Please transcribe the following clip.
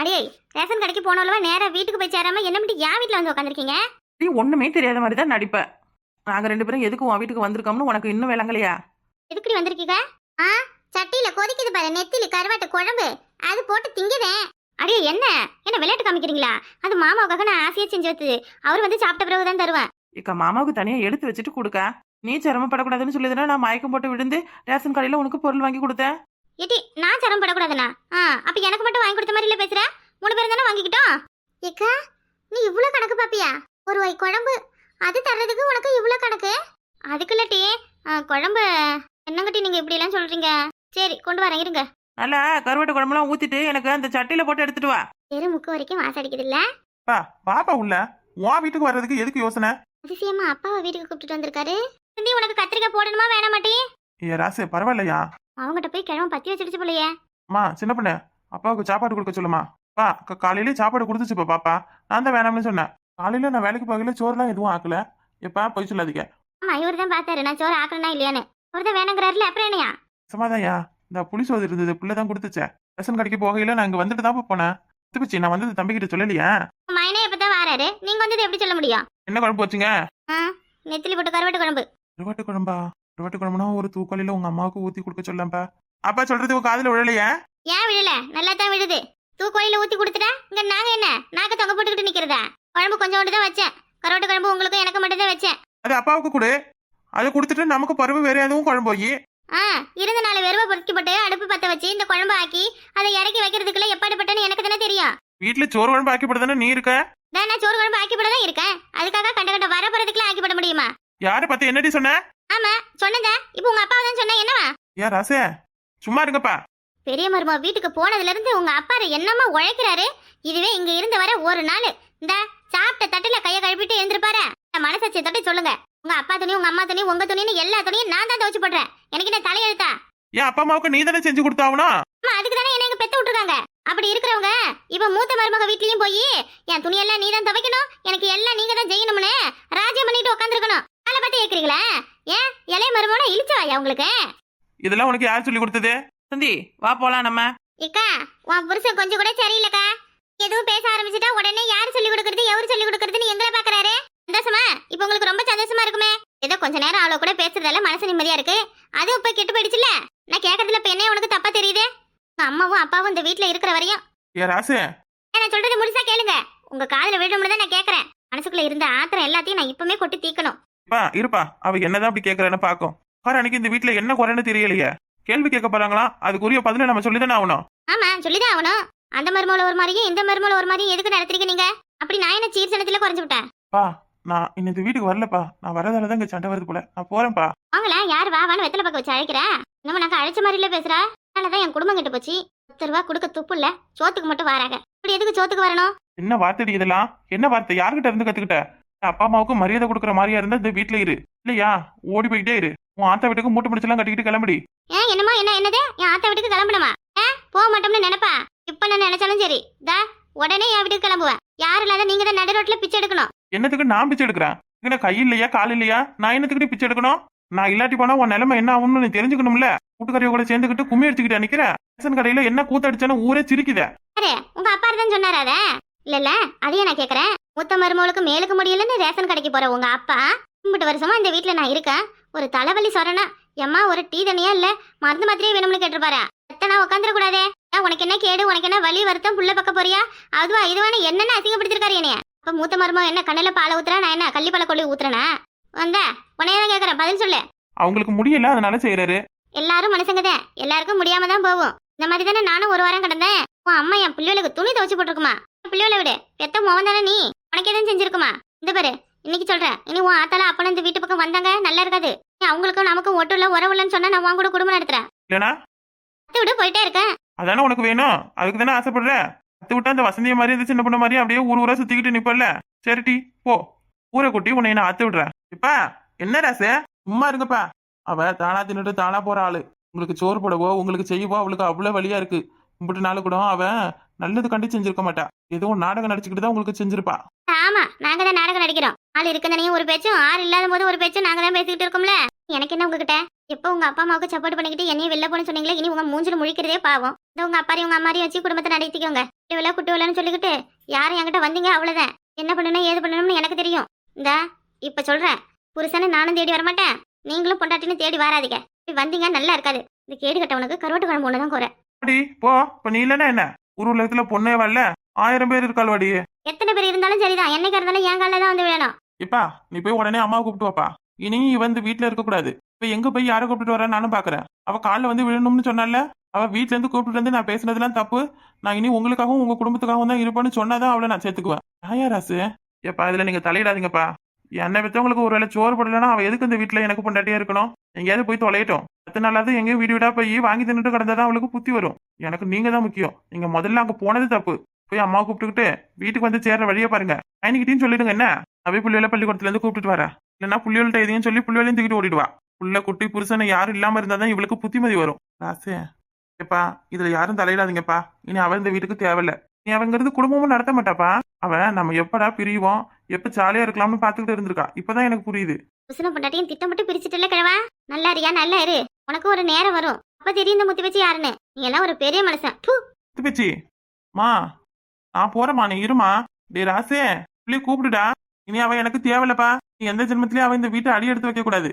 அடே, ரேஷன் கடைக்கு போனவளவா நேரா வீட்டுக்கு போய் சேராம என்ன மட்டும் என் வீட்டுல வந்து உட்காந்துருக்கீங்க? நீ ஒண்ணுமே தெரியாத மாதிரி தான் நடிப்ப. நாங்க 2 பேரும் எதுக்கு உன் வீட்டுக்கு வந்திருக்கோம்னு உனக்கு இன்னும் விளங்கலையா? எதுக்குடி வந்திருக்கீங்க? ஆ, சட்டியில கொதிக்குது பாரு நெத்திலி கருவாட்டு குழம்பு, அது போட்டு திங்குதேன். அடே, என்ன என்ன விளையாட்டு காமிக்கிறீங்களா? அது மாமாவுக்காக நான் ஆசையா செஞ்சு வச்சது. அவர் வந்து சாப்பிட்ட பிறகுதான் தருவேன். இக்க மாமாவுக்கு தனியா எடுத்து வச்சுட்டு கொடுக்க. நீ சிரமப்படக்கூடாதுன்னு சொல்லிதுனா நான் மயக்கம் போட்டு விழுந்து ரேஷன் கடையில உனக்கு பொருள் வாங்கி கொடுத்தேன். ஏட்டி, நான் சிரமப்படக்கூடாதுண்ணா? அப்ப எனக்கு மட்டும் வாங்கி கொடுத்த மாதிரி இல்ல பேசுற. 3 பேரும் தானே வாங்கிக்கிட்டோம். ஏக்கா, நீ இவ்வளவு கணக்கு பாப்பியா? ஒரு வாய் குழம்பு அது தர்றதுக்கு உனக்கு இவ்வளவு கணக்கு? அதுக்கு இல்லட்டி குழம்பு. என்னங்கட்டி நீங்க இப்படி எல்லாம் சொல்றீங்க? சரி, கொண்டு வரேன் இருங்க. நல்லா கருவாட்டு குழம்புலாம் ஊத்திட்டு எனக்கு அந்த சட்டியில போட்டு எடுத்துட்டு வா. தெரு முக்கு வரைக்கும் வாசடிக்குது இல்ல? பாப்பா உள்ள உன் வீட்டுக்கு வர்றதுக்கு எதுக்கு யோசனை? அதிசயமா அப்பாவை வீட்டுக்கு கூப்பிட்டு வந்திருக்காரு. சிந்தி, உனக்கு கத்திரிக்காய் போடணுமா வேணா மாட்டி? ஏ ராசு, பரவாயில்லையா? அவங்ககிட்ட போய் கிழமை பத்தி வச்சிருச்சு போலயே. அம்மா சின்ன பொண்ணு, அப்பாவுக்கு சாப்பாடு கொடுக்க சொல்லுமா. காலையிலே சாப்பாடு கொடுத்துச்சுப்பா பாப்பா. நான் தான் வேணாம்னு சொன்னேன். காலையில நான் வேலைக்கு போகல, சோறுலாம் எதுவும் ஆக்கல. எப்பா போய் சொல்லாதீங்க. ஆமா, இவர் தான் பார்த்தாரு நான் சோறு ஆக்கணும்னா இல்லையான்னு. அவர் தான் வேணுங்கிறாருல, அப்புறம் என்னையா? சமாதாயா, இந்த புளி சோறு இருந்தது புள்ளதான் கொடுத்துச்சேன். ரேஷன் கடைக்கு போகையில நான் இங்க வந்துட்டு தான் போனேன். திருப்பிச்சு நான் வந்தது தம்பிக்கிட்ட சொல்லலையா? மைனே எப்பதான் வாராரு, நீங்க வந்தது எப்படி சொல்ல முடியும்? என்ன குழம்பு வச்சுங்க? நெத்திலி போட்டு கருவாட்டு குழம்பு. கருவாட்டு குழம்பா? கருவாட்டு குழம்புனா ஒரு தூக்காலில உங்க அம்மாவுக்கு ஊத்தி கொடுக்க சொல்லப்பா. அப்பா சொல்றது உங்க காதுல விழலையா? ஏன் விழல? நல்லா தான் விழுது. தூக்கோயில ஊத்தி கொடுத்துட்டா இங்க நாங்க என்ன நாக்க தொங்க போட்டுக்கிட்டு நிக்கிறதா? குழம்பு கொஞ்சோண்டு தான் வச்சேன். கருவாட்டு குழம்பு உங்களுக்கு எனக்கு மட்டும் தான் வச்சேன். அது அப்பாவுக்கு கொடு. அதை கொடுத்துட்டு நமக்கு பருவு வேற எதுவும் குழம்பு போய் இருந்த 4 வெறுவை பொறுக்கி போட்டு அடுப்பு பத்த வச்சு இந்த குழம்பு ஆக்கி அதை இறக்கி வைக்கிறதுக்குள்ள எப்பாடுபட்டன்னு எனக்கு தானே தெரியும். வீட்டுல சோறு குழம்பு ஆக்கி போடுதானே நீ இருக்க? நான் சோறு குழம்பு ஆக்கி போட தான் இருக்கேன். அதுக்காக கண்ட கண்ட வர போறதுக்குள்ள ஆக்கி போட முடியுமா? யாரை பத்தி என்னடி சொன்ன? ஆமா சொன்னதா. இப்ப உங்க அப்பாவை தான் சொன்ன. என்னவா? ஏன் ராசே, சும்மா இருங்கப்பா. பெரிய மருமக வீட்டுக்கு போனதுல இருந்து உங்க அப்பா என்னமா உழைக்கிறாரு. இதுவே இங்க இருந்து வர ஒரு நாள் இந்த சாப்பிட்ட தட்டுல கைய கழுப்பிட்டு எழுந்திருப்பாரு. மனசாட்சியை தொட்டு சொல்லுங்க. உங்க அப்பா துணி உங்க அம்மா துணி உங்க துணின்னு எல்லா துணியும் நான் தான் துவச்சு போடுறேன். எனக்கு என்ன தலையெழுத்தா? ஏன் அப்பா அம்மாவுக்கு நீ தானே செஞ்சு கொடுத்தாவணும்? அதுக்கு தானே என்ன பெத்து விட்டுருக்காங்க. அப்படி இருக்கிறவங்க இப்ப மூத்த மருமக வீட்லயும் போய் என் துணியெல்லாம் நீ தான் துவைக்கணும், எனக்கு எல்லாம் நீங்க தான் செய்யணும்னு ராஜ்யம் பண்ணிட்டு உட்காந்துருக்கணும். அதை பத்தி கேக்குறீங்களா? ஏன் இளைய மருமகனா இழிச்சவாயா உங்களுக்கு? இதெல்லாம் உனக்கு யார் சொல்லி கொடுத்தது? சந்தி, வா போலாம் நம்ம. இக்கா, உன் புருஷன் கொஞ்சம் கூட சரியில்லக்கா. எதுவும் பேச ஆரம்பிச்சுட்டா உடனே யாரு சொல்லி கொடுக்கறது எவரு சொல்லி கொடுக்கறதுன்னு எங்களை பாக்குறாரு. சந்தோஷமா? இப்ப உங்களுக்கு ரொம்ப சந்தோஷமா இருக்குமே. ஏதோ கொஞ்ச நேரம் அவளோ கூட பேசுறதால மனசு நிம்மதியா இருக்கு. அது இப்ப கெட்டு போயிடுச்சுல. நான் கேக்குறதுல இப்ப என்ன உனக்கு தப்பா தெரியுது? அம்மாவும் அப்பாவும் இந்த வீட்டுல இருக்கிற வரையும் ஏ ராசே, நான் சொல்றது முழுசா கேளுங்க. உங்க காதுல விழும்னு தான் நான் கேக்குறேன். மனசுக்குள்ள இருந்த ஆத்திரம் எல்லாத்தையும் நான் இப்பவுமே கொட்டி தீக்கணும். இருப்பா, அவ என்னதான் அப்படி கேக்குறேன்னு பாக்கும். அன்னைக்கு இந்த வீட்டுல என்ன குறைன்னு தெரியலையே. கேள்வி கேட்க போறாங்களா? அதுக்குரிய பதில நம்ம சொல்லிதானே ஆகணும். ஆமா, சொல்லிதான் ஆகணும். அந்த மருமல ஒரு மாதிரியும் இந்த மருமல ஒரு மாதிரியும் எதுக்கு நடத்துறீங்க நீங்க? அப்படி நான் என்ன சீர்சனத்துல குறைஞ்சு விட்டேன்? நான் இந்த வீட்டுக்கு வரலப்பா. நான் வரதாலதான் இங்க சண்டை வருது போல. நான் போறேன்ப்பா. வாங்கல, யாரு வான்னு வெத்தலை பக்கம் வச்சு அழைக்கிற? நம்ம நாங்க அழைச்ச மாதிரி இல்ல பேசுற. அதனாலதான் என் குடும்பம் கெட்டு போச்சு. 10 ரூபா கொடுக்க துப்பு இல்ல, சோத்துக்கு மட்டும் வராங்க. இப்படி எதுக்கு சோத்துக்கு வரணும்? என்ன வார்த்தை இதெல்லாம்? என்ன வார்த்தை? யாருகிட்ட இருந்து கத்துக்கிட்ட? அப்பா அம்மாவுக்கு மரியாதை கொடுக்குற மாதிரியா இருந்தா இந்த வீட்டுல இரு, இல்லையா ஓடி போயிட்டே இரு. உன் ஆத்தா வீட்டுக்கு மூட்டை முடிச்செல்லாம் கட்டிக்கிட்டு கிளம்படி. என்னமா என்னது? என் ஆத்தா வீட்டுக்கு கிளம்பணுமா? போக மாட்டோம்னு நினைப்பா? இப்ப நான் நினைச்சாலும் சரி, உடனே என் வீட்டுக்கு கிளம்புவேன். யாரும் இல்லாத நீங்க தான் நடு ரோட்ல பிச்சை எடுக்கணும். என்னத்துக்கு நான் பிச்சை எடுக்கிறேன்? கை இல்லையா கால் இல்லையா? நான் என்னத்துக்கிட்ட பிச்சை எடுக்கணும்? நான் இல்லாட்டி போனா உன் நிலைமை என்ன ஆகும்னு நீ தெரிஞ்சுக்கணும்ல. கூட்டுக்கறிய கூட சேர்ந்துக்கிட்டு கும்மி அடிச்சுக்கிட்டு நிக்கிறேன். ரேஷன் கடையில என்ன கூத்தடிச்சானு ஊரே சிரிக்குதே. உங்க அப்பா தான் சொன்னாரு அத? இல்ல அதையே நான் கேக்குறேன். மூத்த மருமகளுக்கு மேலுக்கு முடியலன்னு ரேஷன் கடைக்கு போற உங்க அப்பா 3 வருஷமா இந்த வீட்டுல நான் இருக்கேன். ஒரு தலைவலி சொரணா எம்மா ஒரு டீ தனியா இல்ல மருந்து மாத்திரையே வேணும்னு கேட்டுருப்பாரு. எத்தனை உட்காந்துட கூடாதே. உனக்கு என்ன கேடு, உனக்கு என்ன வலி வருத்தம், புள்ள பக்க போறியா, அதுவா இதுவானு என்னென்ன அசிங்கப்படுத்திருக்காரு என்னைய. அப்ப மூத்த மருமக என்ன கண்ணுல பாலை ஊத்துறா, நான் என்ன கள்ளிப்பாலை கொள்ளி ஊத்துறேனா? வந்தா உனையதான் கேக்குறேன், பதில் சொல்லு. அவங்களுக்கு முடியல அதனால செய்யறாரு. எல்லாரும் மனுஷங்கதான், எல்லாருக்கும் முடியாம தான் போகும். இந்த மாதிரி தானே நானும் ஒரு வாரம் கிடந்தேன். உன் அம்மா என் பிள்ளைகளுக்கு துணி துவச்சு போட்டுருக்குமா? பிள்ளைகளை விடு, பெத்த மோகன் தானே நீ, உனக்கு எதுவும் செஞ்சிருக்குமா? இந்த பாரு, இன்னைக்கு சொல்றேன், இனி உன் ஆத்தால அப்பனும் இந்த வீட்டு பக்கம் வந்தாங்க நல்லா இருக்காது. அவங்களுக்கும் நமக்கும் ஒட்டு இல்ல உறவு இல்லன்னு சொன்னா நான் உன் கூட குடும்பம் நடத்துறேன். விடு போயிட்டே இருக்கேன். அதானே உனக்கு வேணும், அதுக்கு தானே ஆசைப்படுற. அத்து விட்டா அந்த வசந்திய மாதிரி இந்த சின்ன பொண்ணு மாதிரி அப்படியே ஊரா சுத்திக்கிட்டு நிப்பல்ல. சரிட்டி போ, ஊரை குட்டி உன்னை நான் அத்து விடுறேன். இப்ப என்ன ராச, சும்மா இருங்கப்பா. அவ தானா தின்னுட்டு தானா போற ஆளு. உங்களுக்கு சோறு போடவோ உங்களுக்கு செய்யவோ அவளுக்கு அவ்வளவு வழியா இருக்கு. கும்பிட்டு நாள் கூட அவன் நல்லது கண்டி செஞ்சிருக்க மாட்டா. ஏதோ நாடகம் நடிச்சுக்கிட்டு தான் உங்களுக்கு செஞ்சிருப்பா. ஆமா, நாங்க தான் நாடகம் நடிக்கிறோம். ஆள் இருக்குதானே ஒரு பேச்சும், ஆள் இல்லாத போது ஒரு பேச்சும் நாங்க தான் பேசிக்கிட்டு இருக்கோம்ல. எனக்கு என்ன உங்ககிட்ட எப்போ உங்க அப்பா அம்மாவுக்கு சப்போர்ட் பண்ணிக்கிட்டு என்னையும் வெளில போன்னு சொன்னீங்களே, இனி உங்க மூஞ்சில முழிக்கிறதே பாவம். இந்த உங்க அப்பாரையும் உங்க அம்மாரையும் வச்சு குடும்பத்தை நடத்திக்கோங்க. குட்டி குட்டு விழான்னு சொல்லிக்கிட்டு யாரும் என்கிட்ட வந்தீங்க அவ்வளவுதான். என்ன பண்ணணும் ஏது பண்ணணும்னு எனக்கு தெரியும். இந்த இப்ப சொல்றேன், புருஷனை நானும் தேடி வரமாட்டேன், நீங்களும் பொண்டாட்டின்னு தேடி வராதீங்க. இப்படி வந்தீங்க நல்லா இருக்காது. இந்த கேடு கட்டவனுக்கு கருவாட்டு குழம்பு ஒண்ணுதான் குறை. அடி போ, இப்ப நீ இல்லைன்னா என்ன? ஊர் உலகத்துல பொண்ணே வரல, 1000 பேர் இருக்காள் வாடி. எத்தனை பேர் இருந்தாலும் சரிதான், என்னைக்கு இருந்தாலும் என் காலில் தான் வந்து விழணும். இப்பா நீ போய் உடனே அம்மாவை கூப்பிட்டு வாப்பா. இனி வந்து வீட்டுல இருக்க கூடாது. இப்ப எங்க போய் யாரை கூப்பிட்டு வர நானும் பாக்குறேன். அவ காலில் வந்து விழணும்னு சொன்னால, அவ வீட்டுல இருந்து கூப்பிட்டு வந்து நான் பேசுனதெல்லாம் தப்பு. நான் இனி உங்களுக்காகவும் உங்க குடும்பத்துக்காகவும் தான் இருப்பேன்னு சொன்னாதான் அவளை நான் சேர்த்துக்குவேன். ஆயா ராசு, எப்பா இதுல நீங்க தலையிடாதீங்கப்பா. என்னை பெற்றவங்களுக்கு ஒரு வேளை சோறு போடலன்னா அவ எதுக்கு இந்த வீட்டுல எனக்கு பொண்டாட்டியா இருக்கணும்? எங்கேயாவது போய் தொலையட்டும். 10 நாளாவது எங்கேயும் வீடு வீடா போய் வாங்கி தின்னுட்டு கிடந்தாதான் அவளுக்கு புத்தி வரும். எனக்கு நீங்க தான் முக்கியம். நீங்க முதல்ல அங்க போனது தப்பு. போய் அம்மாவை கூப்பிட்டுக்கிட்டு வீட்டுக்கு வந்து சேர்ற வழியை பாருங்க. மைனிக்கிட்டையும் சொல்லிடுங்க என்ன, அவை புள்ளியோட பள்ளிக்கூடத்துல இருந்து கூப்பிட்டு வரேன். இல்லைன்னா புள்ளியோட எதையும் சொல்லி புள்ளியோலையும் தூக்கிட்டு ஓடிடுவா. புள்ள குட்டி புருஷனை யாரும் இல்லாம இருந்தாதான் இவளுக்கு புத்திமதி வரும். ராசே எப்பா இதுல யாரும் தலையிடாதீங்கப்பா. இனி அவ இந்த வீட்டுக்கு தேவையில்ல. நீ அவங்கிறது குடும்பமும் நடத்த மாட்டாப்பா. அவன் நம்ம எப்படா பிரிவோம், எப்ப ஜாலியா இருக்கலாம்னு பாத்துக்கிட்டு இருந்திருக்கா. இப்பதான் எனக்கு புரியுது. புருஷனை பொண்டாட்டியும் திட்டம் மட்டும் பிரிச்சுட்டுல கிழவா. நல்லா இருக்கியா, நல்லா இரு. உனக்கு ஒரு நேரம் வரும், அப்ப தெரியும் இந்த முத்தி வச்சு யாருன்னு. நீ எல்லாம் ஒரு பெரிய மனுஷன். பேச்சி மா நான் போறேம்மா, நீ இருமா. டே ராசே பிள்ளைய கூப்பிடுடா. இனி அவன் எனக்கு தேவையில்லப்பா. நீ எந்த ஜென்மத்திலயும் அவன் இந்த வீட்டை அடி எடுத்து வைக்க கூடாது.